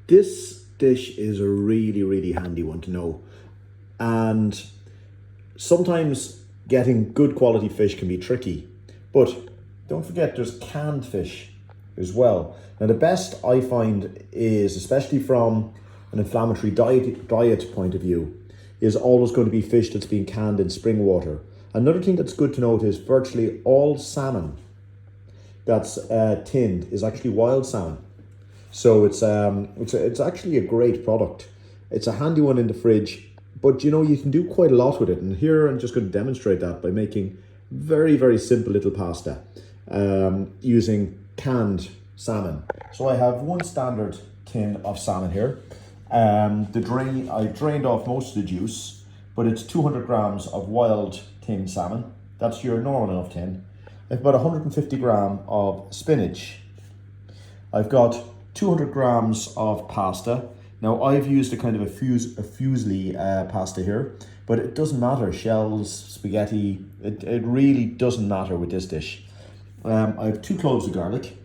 This dish is a really, really handy one to know. And sometimes getting good quality fish can be tricky, but don't forget there's canned fish as well. Now the best I find is, especially from an inflammatory diet point of view, is always going to be fish that's been canned in spring water. Another thing that's good to note is virtually all salmon that's tinned is actually wild salmon. So it's actually a great product. It's a handy one in the fridge, but you know, you can do quite a lot with it. And here I'm just going to demonstrate that by making very, very simple little pasta using canned salmon. So I have one standard tin of salmon here. I drained off most of the juice, but it's 200 grams of wild tinned salmon. That's your normal enough tin. I've about 150 grams of spinach. I've got 200 grams of pasta. Now I've used a kind of a fusilli pasta here, but it doesn't matter, shells, spaghetti, it really doesn't matter with this dish. I have 2 cloves of garlic.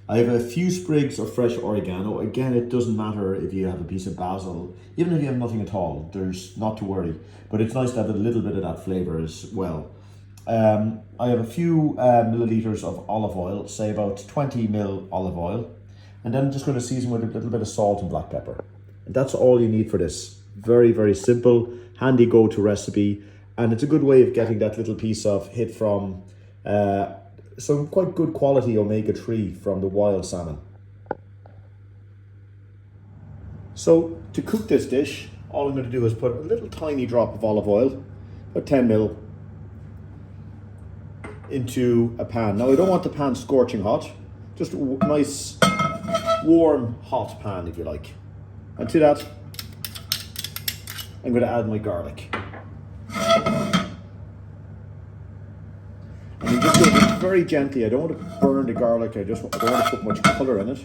I have a few sprigs of fresh oregano. Again, it doesn't matter if you have a piece of basil, even if you have nothing at all, there's not to worry. But it's nice to have a little bit of that flavor as well. I have a few milliliters of olive oil, say about 20 ml olive oil. And then I'm just going to season with a little bit of salt and black pepper. And that's all you need for this. Very, very simple, handy go-to recipe. And it's a good way of getting that little piece of hit from some quite good quality omega-3 from the wild salmon. So to cook this dish, all I'm going to do is put a little tiny drop of olive oil, about 10 ml, into a pan. Now I don't want the pan scorching hot, just a nice warm hot pan if you like. And to that I'm going to add my garlic. And I'm just going to do very gently. I don't want to burn the garlic, I don't want to put much colour in it,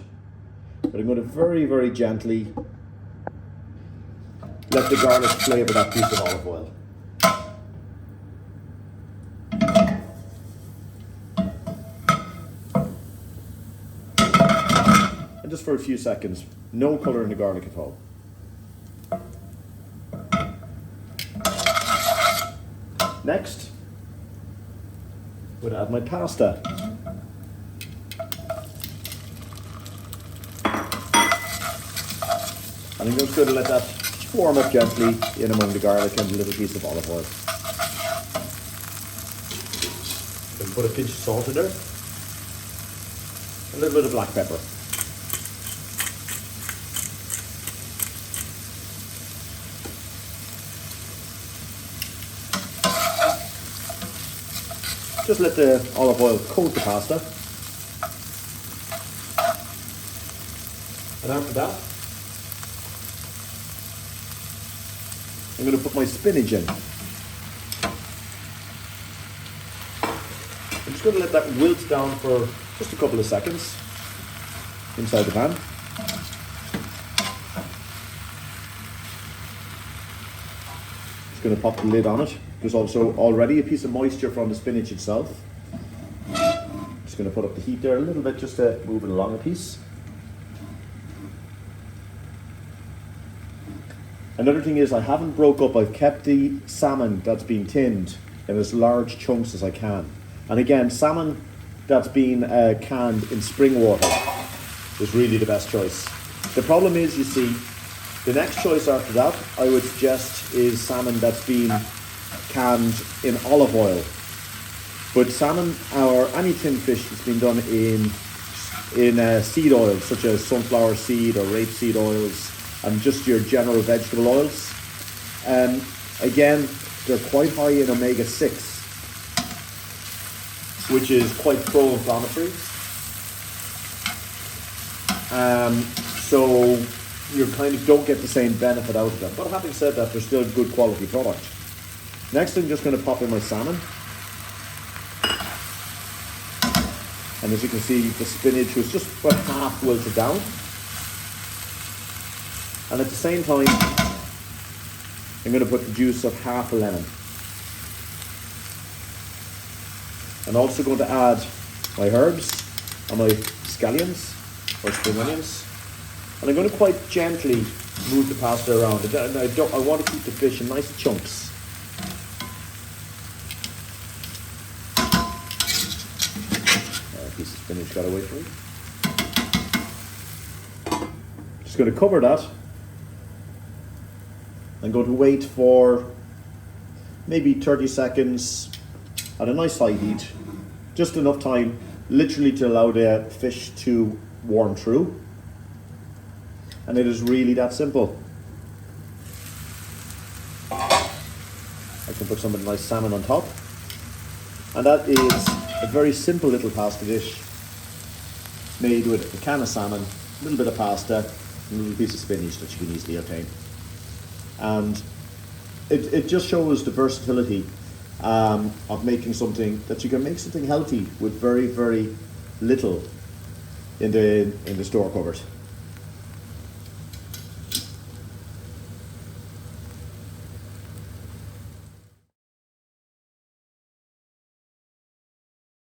but I'm going to very, very gently let the garlic flavour that piece of olive oil. And just for a few seconds, no colour in the garlic at all. Next, I'm going to add my pasta. And I'm just going to let that warm up gently in among the garlic and a little piece of olive oil. Then put a pinch of salt in there, a little bit of black pepper. Just let the olive oil coat the pasta. And after that, I'm going to put my spinach in. I'm just going to let that wilt down for just a couple of seconds inside the pan. Just going to pop the lid on it. There's also already a piece of moisture from the spinach itself. Just going to put up the heat there a little bit just to move it along a piece. Another thing is I haven't broke up, I've kept the salmon that's been tinned in as large chunks as I can. And again, salmon that's been canned in spring water is really the best choice. The problem is, you see, the next choice after that I would suggest is salmon that's been canned in olive oil. But salmon or any tinned fish that's been done in seed oils such as sunflower seed or rapeseed oils and just your general vegetable oils, again, they're quite high in omega-6, which is quite pro-inflammatory. So you kind of don't get the same benefit out of them. But having said that, they're still a good quality product. Next, I'm just going to pop in my salmon. And as you can see, the spinach was just about half wilted down. And at the same time, I'm going to put the juice of half a lemon. I'm also going to add my herbs and my scallions or spring onions. And I'm going to quite gently move the pasta around. I want to keep the fish in nice chunks. A piece of spinach got away from me. Just going to cover that. I'm going to wait for maybe 30 seconds at a nice high heat. Just enough time, literally, to allow the fish to warm through. And it is really that simple. I can put some of the nice salmon on top. And that is a very simple little pasta dish made with a can of salmon, a little bit of pasta, and a little piece of spinach that you can easily obtain. And it just shows the versatility of making something, that you can make something healthy with very, very little in the store cupboard.